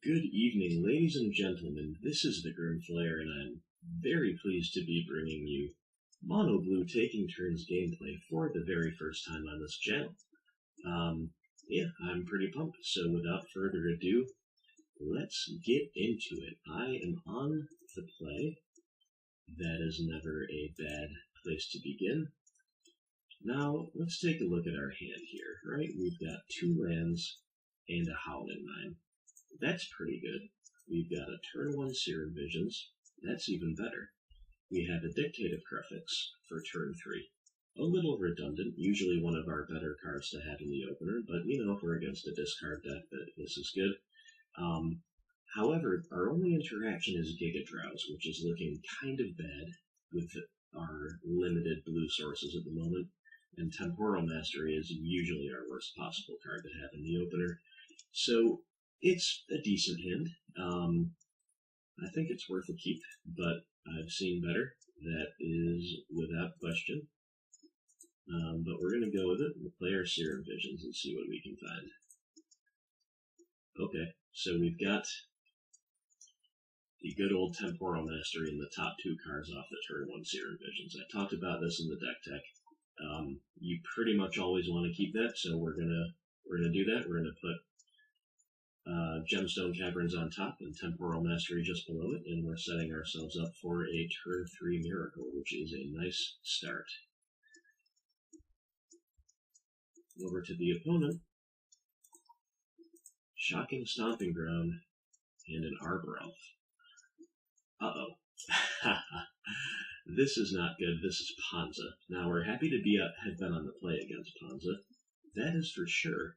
Good evening, ladies and gentlemen. This is the Grimflayer, and I'm very pleased to be bringing you Mono Blue Taking Turns gameplay for the very first time on this channel. Yeah, I'm pretty pumped, so without further ado, let's get into it. I am on the play. That is never a bad place to begin. Now, let's take a look at our hand here, right? We've got 2 lands and a Howling Mine. That's pretty good. We've got a turn 1 Serum Visions. That's even better. We have a Dictative Prefix for turn 3. A little redundant, usually one of our better cards to have in the opener, but if we're against a discard deck, this is good. However, our only interaction is Giga Drowse, which is looking kind of bad with our limited blue sources at the moment, and Temporal Mastery is usually our worst possible card to have in the opener. So, it's a decent hand. I think it's worth a keep, but I've seen better. That is without question. But we're going to go with it. We'll play our Serum Visions and see what we can find. Okay, so we've got the good old Temporal Mastery in the top 2 cards off the turn 1 Serum Visions. I talked about this in the deck tech. You pretty much always want to keep that, so we're gonna do that. We're gonna put Gemstone Caverns on top and Temporal Mastery just below it, and we're setting ourselves up for a turn 3 Miracle, which is a nice start. Over to the opponent. Shocking Stomping Ground and an Arbor Elf. Uh-oh. This is not good. This is Ponza. Now, we're happy to have been on the play against Ponza. That is for sure.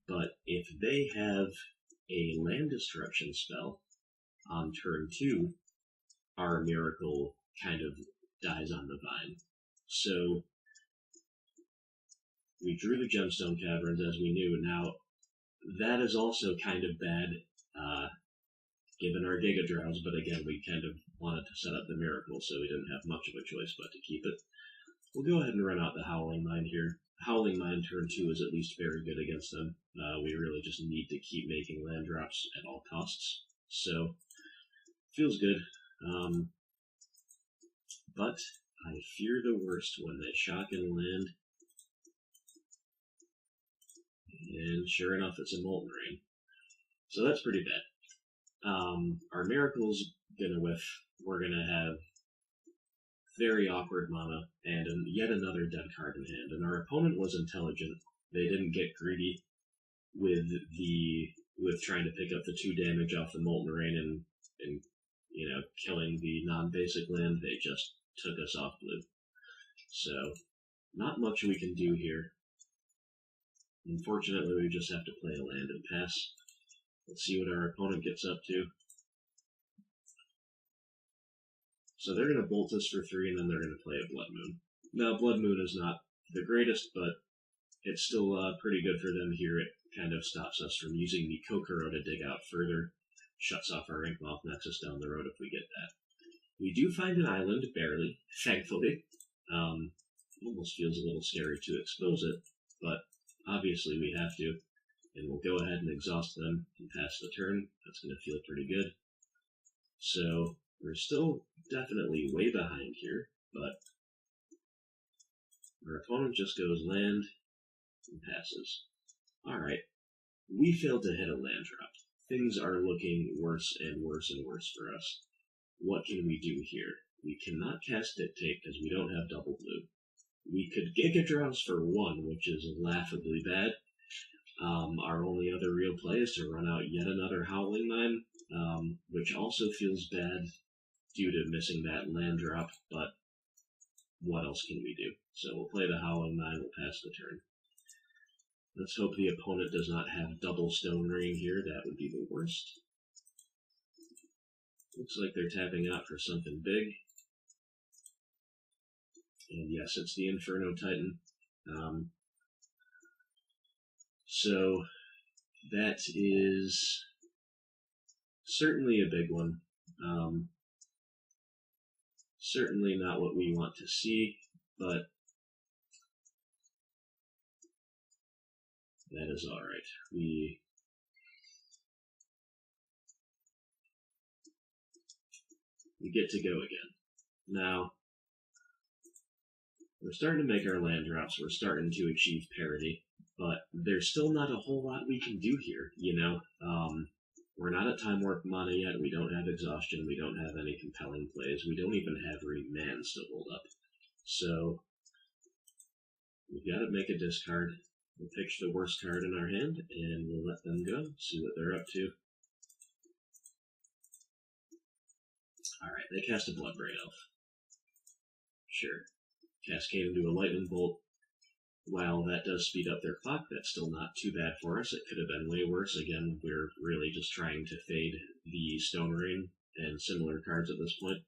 But if they have a land destruction spell on turn 2, our Miracle kind of dies on the vine. So, we drew the Gemstone Caverns as we knew. Now, that is also kind of bad, given our Giga Drowse, but again, we kind of wanted to set up the Miracle, so we didn't have much of a choice but to keep it. We'll go ahead and run out the Howling Mine here. Howling Mine turn 2 is at least very good against them. We really just need to keep making land drops at all costs. So, feels good. But I fear the worst when they shock and land. And sure enough, it's a Molten Rain. So that's pretty bad. Our Miracle's gonna whiff. We're gonna have very awkward mana, and yet another dead card in hand. And our opponent was intelligent. They didn't get greedy with trying to pick up the 2 damage off the Molten Rain and killing the non-basic land. They just took us off blue. So, not much we can do here. Unfortunately, we just have to play a land and pass. Let's see what our opponent gets up to. So they're going to bolt us for 3, and then they're going to play a Blood Moon. Now, Blood Moon is not the greatest, but it's still pretty good for them here. It kind of stops us from using the Kokoro to dig out further. Shuts off our Inkmoth Nexus down the road if we get that. We do find an island, barely, thankfully. Almost feels a little scary to expose it, but obviously we have to. And we'll go ahead and exhaust them and pass the turn. That's going to feel pretty good. So, we're still definitely way behind here, but our opponent just goes land and passes. Alright, we failed to hit a land drop. Things are looking worse and worse and worse for us. What can we do here? We cannot cast Dictate because we don't have double blue. We could Giga Drowse for 1, which is laughably bad. Our only other real play is to run out yet another Howling Mine, which also feels bad due to missing that land drop, but what else can we do? So we'll play the Howling Mine, we'll pass the turn. Let's hope the opponent does not have double Stone Ring here, that would be the worst. Looks like they're tapping out for something big. And yes, it's the Inferno Titan. So, that is certainly a big one. Certainly not what we want to see, but that is alright. We we get to go again. Now, we're starting to make our land drops, we're starting to achieve parity, but there's still not a whole lot we can do here, you know? We're not at Time Warp mana yet, we don't have Exhaustion, we don't have any compelling plays, we don't even have Remands to hold up. So, we've got to make a discard. We'll pitch the worst card in our hand, and we'll let them go, see what they're up to. Alright, they cast a Bloodbraid Elf. Sure. Cascade into a Lightning Bolt. While that does speed up their clock, that's still not too bad for us. It could have been way worse. Again, we're really just trying to fade the Stone Rain and similar cards at this point.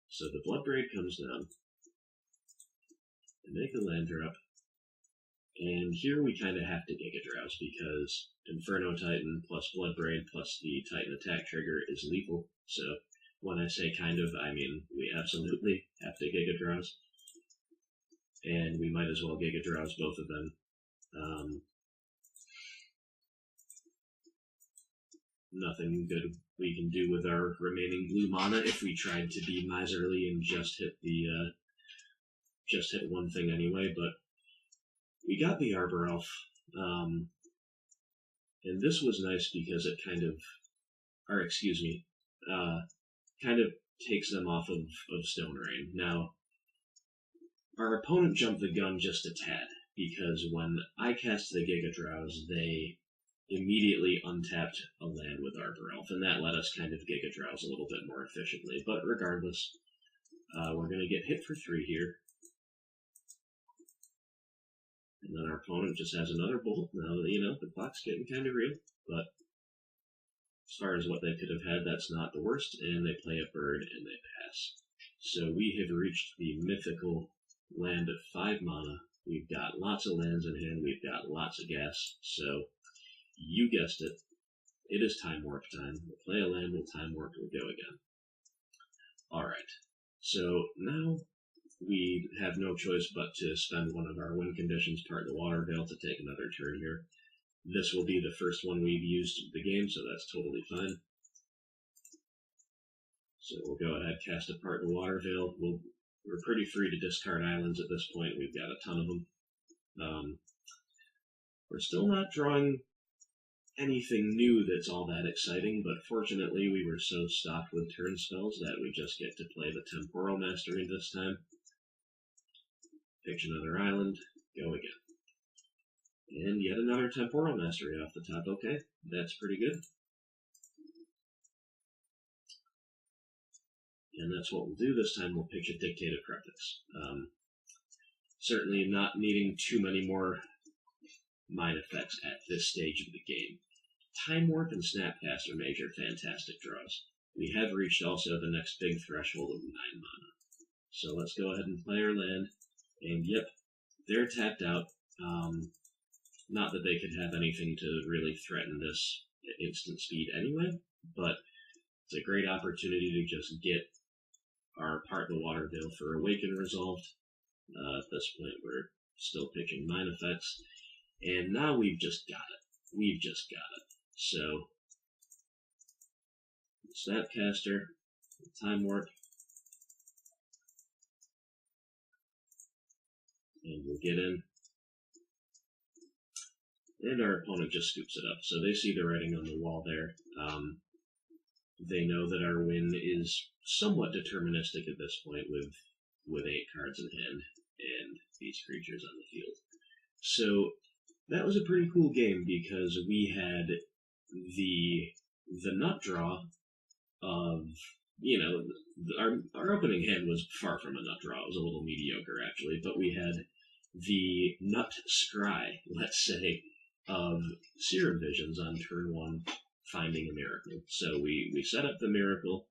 So the Bloodbraid comes down. They make a land drop. And here we kind of have to Giga Drowse because Inferno Titan plus Bloodbraid plus the Titan attack trigger is lethal. So when I say kind of, I mean we absolutely have to Giga Drowse. And we might as well Giga Drowse both of them. Nothing good we can do with our remaining blue mana if we tried to be miserly and just hit one thing anyway, but we got the Arbor Elf, and this was nice because it kind of takes them off of Stone Rain. Now, our opponent jumped the gun just a tad, because when I cast the Giga Drowse, they immediately untapped a land with Arbor Elf, and that let us kind of Giga Drowse a little bit more efficiently. But regardless, we're going to get hit for 3 here. And then our opponent just has another bolt. Now, you know, the clock's getting kind of real, but as far as what they could have had, that's not the worst, and they play a bird, and they pass. So we have reached the mythical land of 5 mana. We've got lots of lands in hand, we've got lots of gas, so you guessed it, it is Time Warp time. We'll play a land, we'll Time Warp, we'll go again. Alright, so now we have no choice but to spend one of our win conditions, part the Water Veil, to take another turn here. This will be the first one we've used in the game, so that's totally fine. So we'll go ahead, cast a part the Water Veil. We're pretty free to discard islands at this point. We've got a ton of them. We're still not drawing anything new that's all that exciting, but fortunately we were so stocked with turn spells that we just get to play the Temporal Mastery this time. Pitch another island, go again. And yet another Temporal Mastery off the top. Okay, that's pretty good. And that's what we'll do this time. We'll pitch a Dictative Preface. Certainly not needing too many more mind effects at this stage of the game. Time Warp and Snapcast are major fantastic draws. We have reached also the next big threshold of 9 mana. So let's go ahead and play our land. And yep, they're tapped out. Not that they could have anything to really threaten this at instant speed anyway, but it's a great opportunity to just get our Part the Water Veil for Awaken resolved. At this point, we're still pitching Mind Effects. And now we've just got it. We've just got it. So, Snapcaster, Time Warp, and we'll get in. And our opponent just scoops it up. So they see the writing on the wall there. They know that our win is somewhat deterministic at this point with 8 cards in hand and these creatures on the field. So that was a pretty cool game because we had the nut draw of, you know, our opening hand was far from a nut draw. It was a little mediocre actually, but we had the nut scry, let's say, of Serum Visions on turn 1, finding a miracle. So we set up the miracle,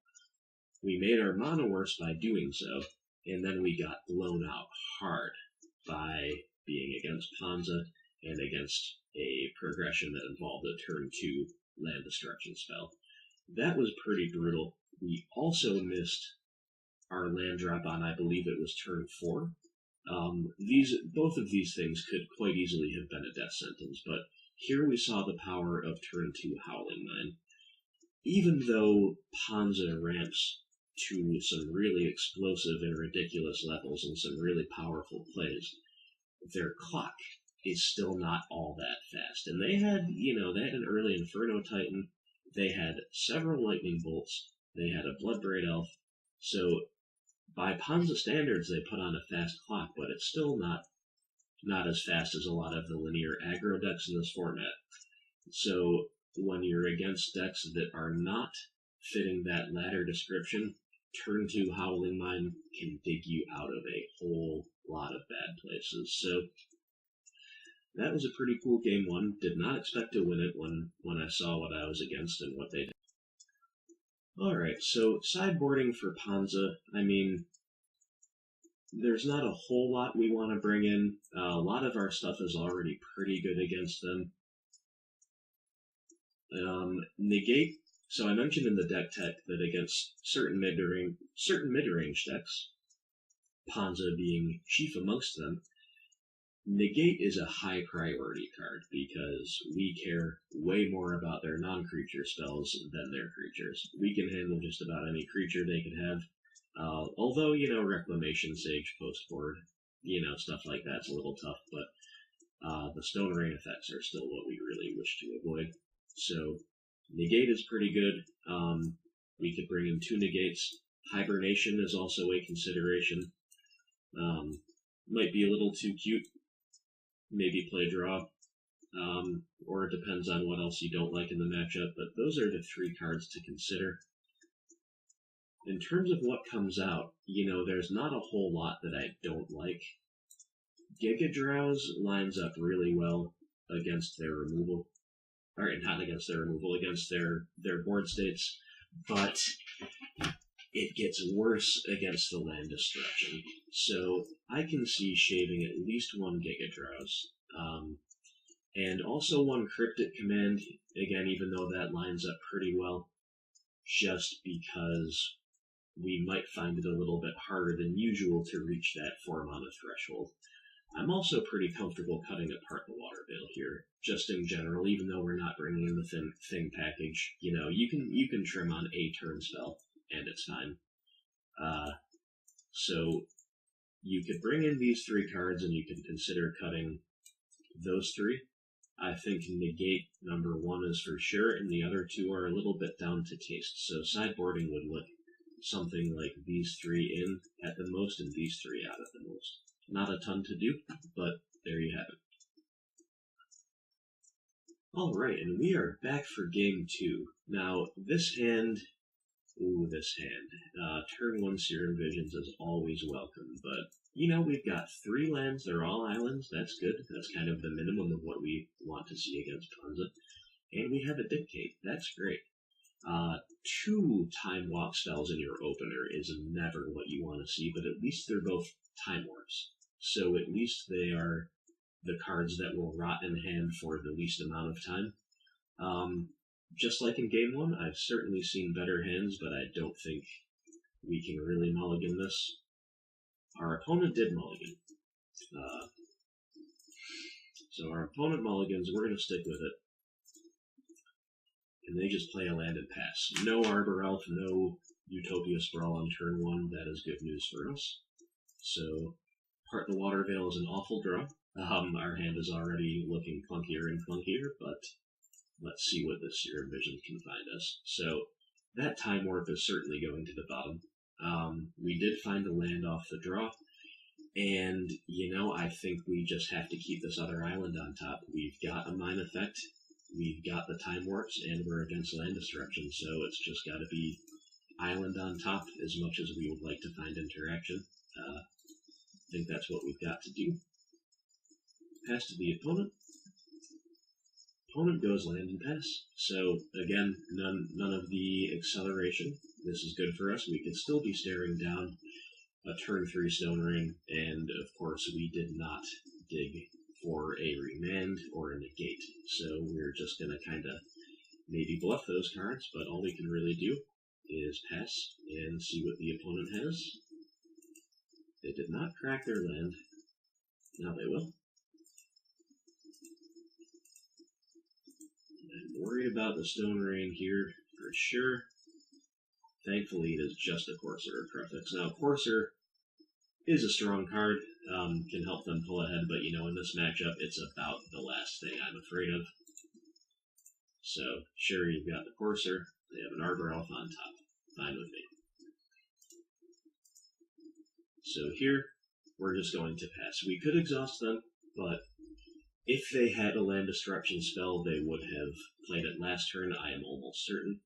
we made our mana worse by doing so, and then we got blown out hard by being against Ponza and against a progression that involved a turn 2 land destruction spell. That was pretty brutal. We also missed our land drop on, I believe it was turn 4. Both of these things could quite easily have been a death sentence, but here we saw the power of turn 2 Howling Mine. Even though Ponza ramps to some really explosive and ridiculous levels and some really powerful plays, their clock is still not all that fast. And they had an early Inferno Titan, they had several Lightning Bolts, they had a Bloodbraid Elf, so by Ponza standards they put on a fast clock, but it's still not as fast as a lot of the linear aggro decks in this format. So when you're against decks that are not fitting that latter description, turn 2 Howling Mine can dig you out of a whole lot of bad places. So that was a pretty cool game 1. Did not expect to win it when I saw what I was against and what they did. Alright, so sideboarding for Ponza, I mean, there's not a whole lot we want to bring in. A lot of our stuff is already pretty good against them. Negate. So I mentioned in the deck tech that against certain mid-range decks, Ponza being chief amongst them, Negate is a high priority card because we care way more about their non-creature spells than their creatures. We can handle just about any creature they can have. Although, Reclamation, Sage, Postboard, stuff like that's a little tough, but the Stone Rain effects are still what we really wish to avoid. So, Negate is pretty good. We could bring in 2 Negates. Hibernation is also a consideration. Might be a little too cute. Maybe play draw. Or it depends on what else you don't like in the matchup, but those are the 3 cards to consider. In terms of what comes out, there's not a whole lot that I don't like. Giga Drowse lines up really well against their removal. Or not against their removal, against their board states, but it gets worse against the land destruction. So I can see shaving at least 1 Giga Drowse. And also 1 Cryptic Command, again, even though that lines up pretty well, just because we might find it a little bit harder than usual to reach that 4-mana threshold. I'm also pretty comfortable cutting apart the Water Veil here, just in general, even though we're not bringing in the thing package. You can trim on a turn spell, and it's fine. So you could bring in these 3 cards, and you can consider cutting those 3. I think Negate number 1 is for sure, and the other 2 are a little bit down to taste. So sideboarding would look something like these 3 in at the most, and these 3 out at the most. Not a ton to do, but there you have it. Alright, and we are back for game 2. Now, this hand... turn 1 Serum Visions is always welcome, but, we've got 3 lands, they're all islands, that's good. That's kind of the minimum of what we want to see against Ponza. And we have a Dictate, that's great. 2 Time Walk spells in your opener is never what you want to see, but at least they're both Time Warps. So at least they are the cards that will rot in hand for the least amount of time. Just like in game 1, I've certainly seen better hands, but I don't think we can really mulligan this. Our opponent did mulligan. So our opponent mulligans, we're going to stick with it. And they just play a land and pass. No Arbor Elf, no Utopia Sprawl on turn 1. That is good news for us. So, Part the Water Veil is an awful draw. Our hand is already looking clunkier and clunkier, but let's see what this Serum Vision can find us. So, that Time Warp is certainly going to the bottom. We did find a land off the draw, and, I think we just have to keep this other island on top. We've got a Mine Effect, we've got the Time Warps, and we're against land destruction, so it's just got to be island on top as much as we would like to find interaction. I think that's what we've got to do. Pass to the opponent. Opponent goes land and pass. So, again, none of the acceleration. This is good for us. We can still be staring down a turn 3 Stone Rain, and of course we did not dig for a Remand or a Negate. So we're just going to kind of maybe bluff those cards, but all we can really do is pass and see what the opponent has. They did not crack their land. Now they will. I'm worried about the Stone Rain here for sure. thankfully it is just a Courser or Cryptix. Now, Courser is a strong card, can help them pull ahead, but you know, in this matchup, it's about the last thing I'm afraid of. So, sure, you've got the Courser, they have an Arbor Elf on top. Fine with me. So here, we're just going to pass. We could exhaust them, but if they had a land destruction spell, they would have played it last turn, I am almost certain.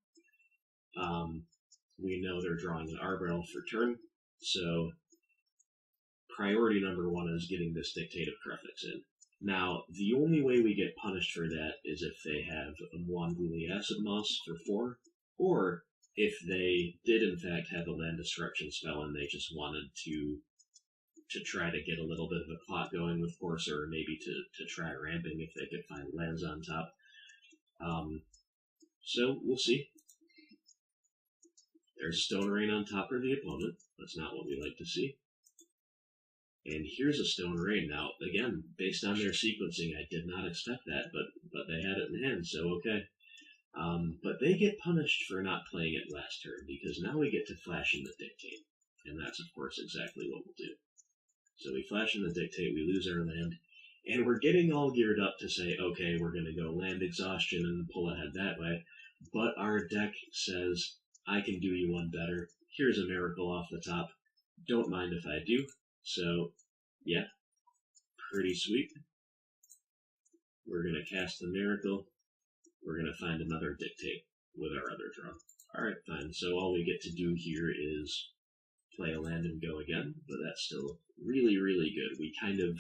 We know they're drawing an Arbor Elf for turn, so priority number one is getting this Dictate of Cryptix in. Now, the only way we get punished for that is if they have a Muanguli Acid Moss for 4, or if they did in fact have a land destruction spell and they just wanted to try to get a little bit of a clock going with Courser, or maybe to try ramping if they could find lands on top. So, we'll see. There's Stone Rain on top for the opponent. That's not what we like to see. And here's a Stone Rain. Now, again, based on their sequencing, I did not expect that, but they had it in hand, so okay. But they get punished for not playing it last turn, because now we get to flash in the Dictate. And that's, of course, exactly what we'll do. So we flash in the Dictate, we lose our land, and we're getting all geared up to say, okay, we're going to go land exhaustion and pull ahead that way. But our deck says, I can do you one better. Here's a Miracle off the top. Don't mind if I do. So, yeah, pretty sweet. We're going to cast the Miracle. We're going to find another Dictate with our other draw. Alright, fine. So all we get to do here is play a land and go again, but that's still really, really good. We kind of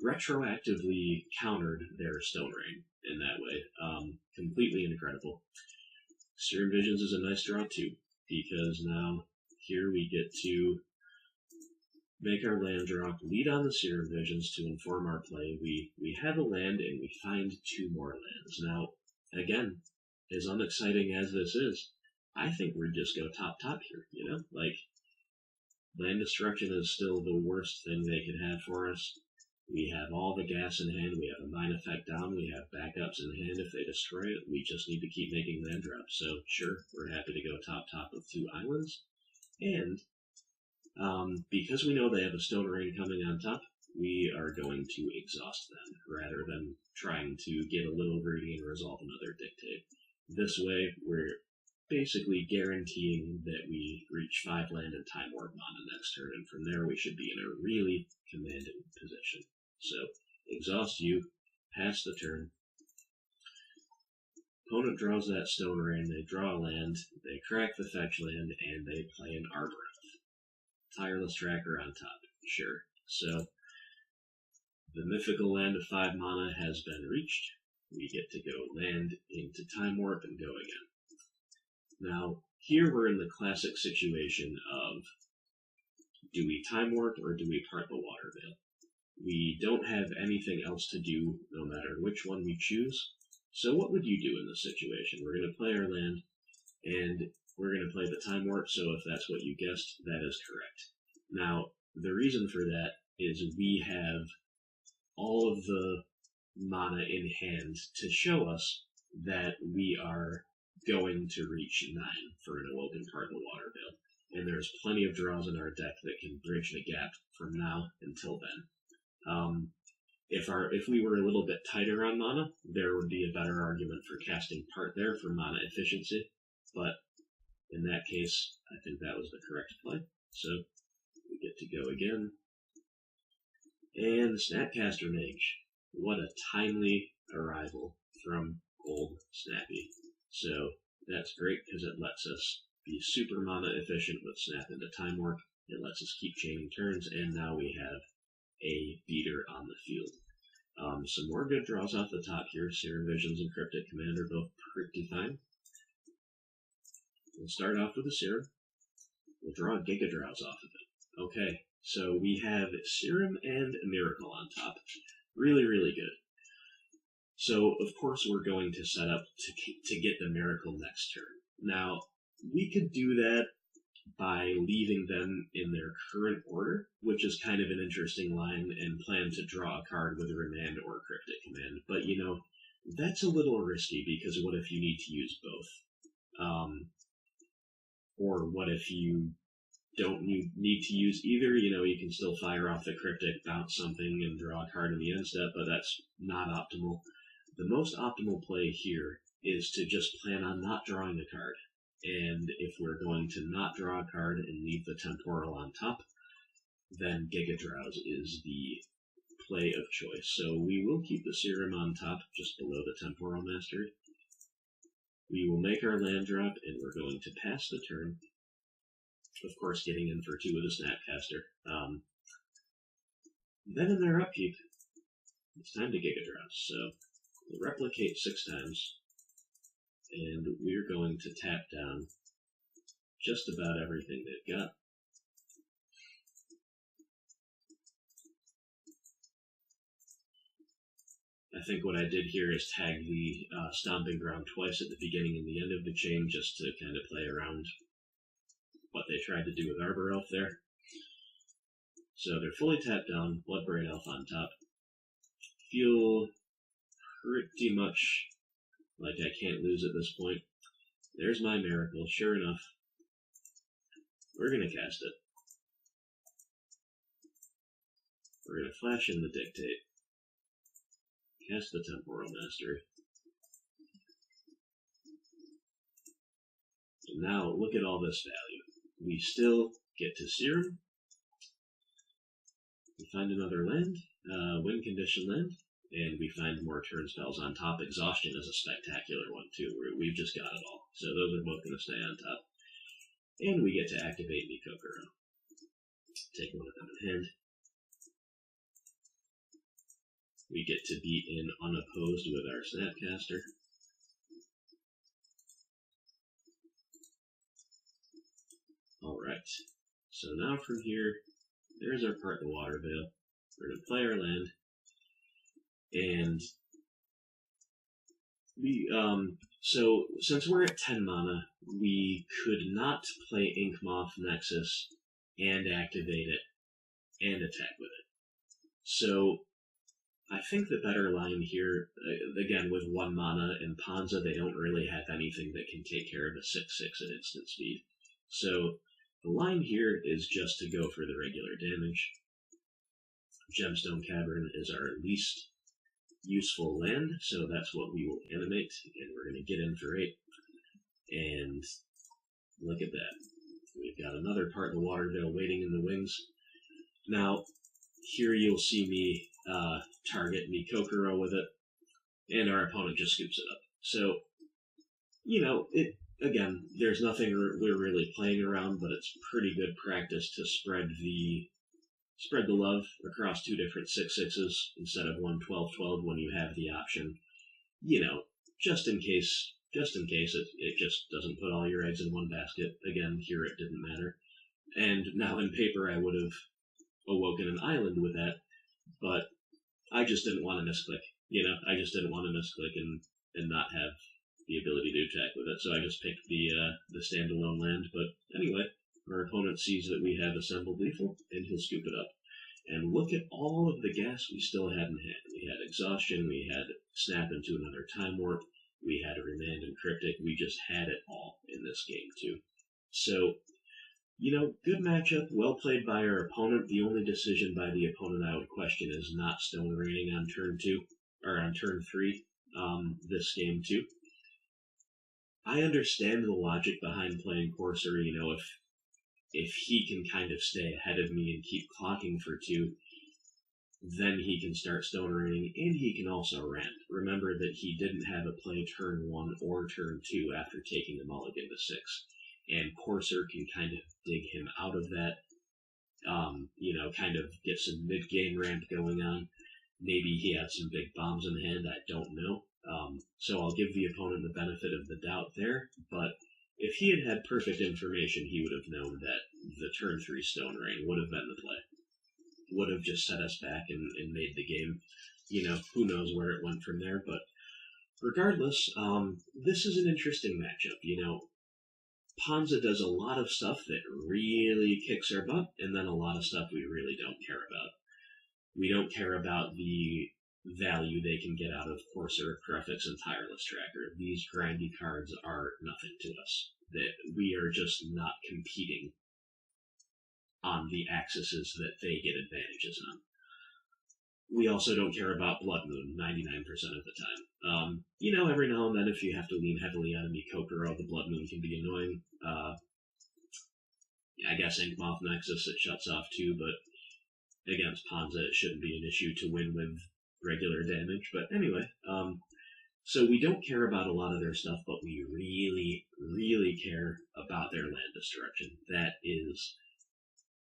retroactively countered their Stone Rain in that way. Completely incredible. Serum Visions is a nice draw too, because now here we get to make our land drop, lead on the Serum Visions to inform our play. We have a land and we find 2 more lands. Now, again, as unexciting as this is, I think we'd just go top here, you know? Like, land destruction is still the worst thing they could have for us. We have all the gas in hand, we have a Mind Effect down, we have backups in hand if they destroy it. We just need to keep making land drops. So, sure, we're happy to go top with 2 islands. And, because we know they have a Stone Rain coming on top, we are going to exhaust them, rather than trying to get a little greedy and resolve another Dictate. This way, we're basically guaranteeing that we reach 5 land and Time Warp mana next turn, and from there we should be in a really commanding position. So, exhaust you, pass the turn. Opponent draws that Stone Rain, they draw a land, they crack the fetch land, and they play an Arbor Elf. Tireless Tracker on top, sure. So, the mythical land of 5 mana has been reached. We get to go land into Time Warp and go again. Now, here we're in the classic situation of, do we Time Warp or do we part the Water Veil? We don't have anything else to do, no matter which one we choose. So what would you do in this situation? We're going to play our land, and we're going to play the Time Warp, so if that's what you guessed, that is correct. Now, the reason for that is we have all of the mana in hand to show us that we are going to reach 9 for an Awoken Part the Water Veil. And there's plenty of draws in our deck that can bridge the gap from now until then. If we were a little bit tighter on mana, there would be a better argument for casting Part there for mana efficiency, but in that case, I think that was the correct play. So, we get to go again. And Snapcaster Mage. What a timely arrival from old Snappy. So, that's great because it lets us be super mana efficient with Snap into Time Warp. It lets us keep chaining turns, and now we have a beater on the field. Some more good draws off the top here. Serum Visions and Cryptic Command are both pretty fine. We'll start off with a Serum. We'll draw a Giga Drowse off of it. Okay, so we have Serum and Miracle on top. Really, really good. So, of course, we're going to set up to get the Miracle next turn. Now, we could do that by leaving them in their current order, which is kind of an interesting line, and plan to draw a card with Remand or Cryptic Command. But, you know, that's a little risky, because what if you need to use both? Or what if you don't need to use either? You can still fire off the cryptic, bounce something, and draw a card in the end step, but that's not optimal. The most optimal play here is to just plan on not drawing a card. And if we're going to not draw a card and leave the temporal on top, then Giga Drowse is the play of choice. So we will keep the Serum on top, just below the Temporal Mastery. We will make our land drop, and we're going to pass the turn. Of course, getting in for 2 with a Snapcaster. Then in their upkeep, it's time to Giga Drowse. So we'll replicate 6 times, and we're going to tap down just about everything they've got. I think what I did here is tag the Stomping Ground twice at the beginning and the end of the chain, just to kind of play around what they tried to do with Arbor Elf there. So they're fully tapped down, Bloodbraid Elf on top. Feel pretty much like I can't lose at this point. There's my Miracle, sure enough. We're going to cast it. We're going to flash in the Dictate. Cast the Temporal Mastery. And now, look at all this value. We still get to Serum. We find another land, win condition land, and we find more turn spells on top. Exhaustion is a spectacular one, too. We've just got it all. So those are both going to stay on top. And we get to activate Mikokoro. Take one of them in hand. We get to be in unopposed with our Snapcaster. Alright, so now from here, there's our Part the Water Veil. We're going to play our land, and so since we're at 10 mana, we could not play Inkmoth Nexus and activate it and attack with it. So I think the better line here, again with 1 mana and Ponza, they don't really have anything that can take care of a 6/6 at instant speed. So the line here is just to go for the regular damage. Gemstone Cavern is our least useful land, so that's what we will animate, and we're going to get in for 8. And look at that. We've got another Part of the Water Veil waiting in the wings. Now, here you'll see me target Mikokoro with it, and our opponent just scoops it up. So, again, there's nothing we're really playing around, but it's pretty good practice to spread the love across 2 different 6/6s instead of 1 12/12 when you have the option. Just in case it just doesn't put all your eggs in one basket. Again, here it didn't matter. And now in paper I would have awoken an island with that, but I just didn't want to misclick. I just didn't want to misclick and not have the ability to attack with it, so I just picked the standalone land. But anyway, our opponent sees that we have assembled lethal, and he'll scoop it up. And look at all of the gas we still had in hand. We had Exhaustion, we had Snap into another Time Warp, we had a Remand and Cryptic. We just had it all in this game, too. So, good matchup, well played by our opponent. The only decision by the opponent I would question is not Stone Raining on turn 2, or on turn 3, this game, too. I understand the logic behind playing Courser. If he can kind of stay ahead of me and keep clocking for 2, then he can start Stone Raining, and he can also Rand. Remember that he didn't have a play turn 1 or turn 2 after taking the mulligan to 6. And Courser can kind of dig him out of that, kind of get some mid-game ramp going on. Maybe he had some big bombs in hand, I don't know. So I'll give the opponent the benefit of the doubt there, but if he had had perfect information, he would have known that the turn 3 Stone Rain would have been the play. Would have just set us back and made the game, who knows where it went from there, but regardless, this is an interesting matchup, Ponza does a lot of stuff that really kicks our butt, and then a lot of stuff we really don't care about. We don't care about the value they can get out of Courser, Prefix, and Tireless Tracker. These grindy cards are nothing to us. That we are just not competing on the axes that they get advantages on. We also don't care about Blood Moon 99% of the time. Every now and then if you have to lean heavily on a Mikokoro, the Blood Moon can be annoying. I guess Inkmoth Nexus, it shuts off too, but against Ponza it shouldn't be an issue to win with regular damage. But anyway, so we don't care about a lot of their stuff, but we really, really care about their land destruction. That is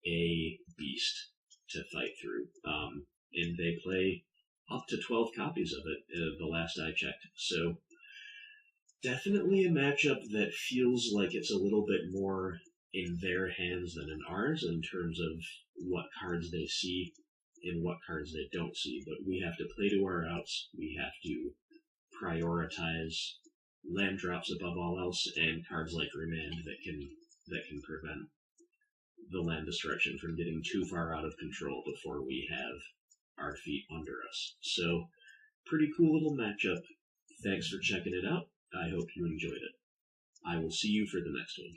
a beast to fight through. And they play up to 12 copies of it, the last I checked. So definitely a matchup that feels like it's a little bit more in their hands than in ours in terms of what cards they see and what cards they don't see. But we have to play to our outs. We have to prioritize land drops above all else, and cards like Remand that can prevent the land destruction from getting too far out of control before we have our feet under us. So, pretty cool little matchup. Thanks for checking it out. I hope you enjoyed it. I will see you for the next one.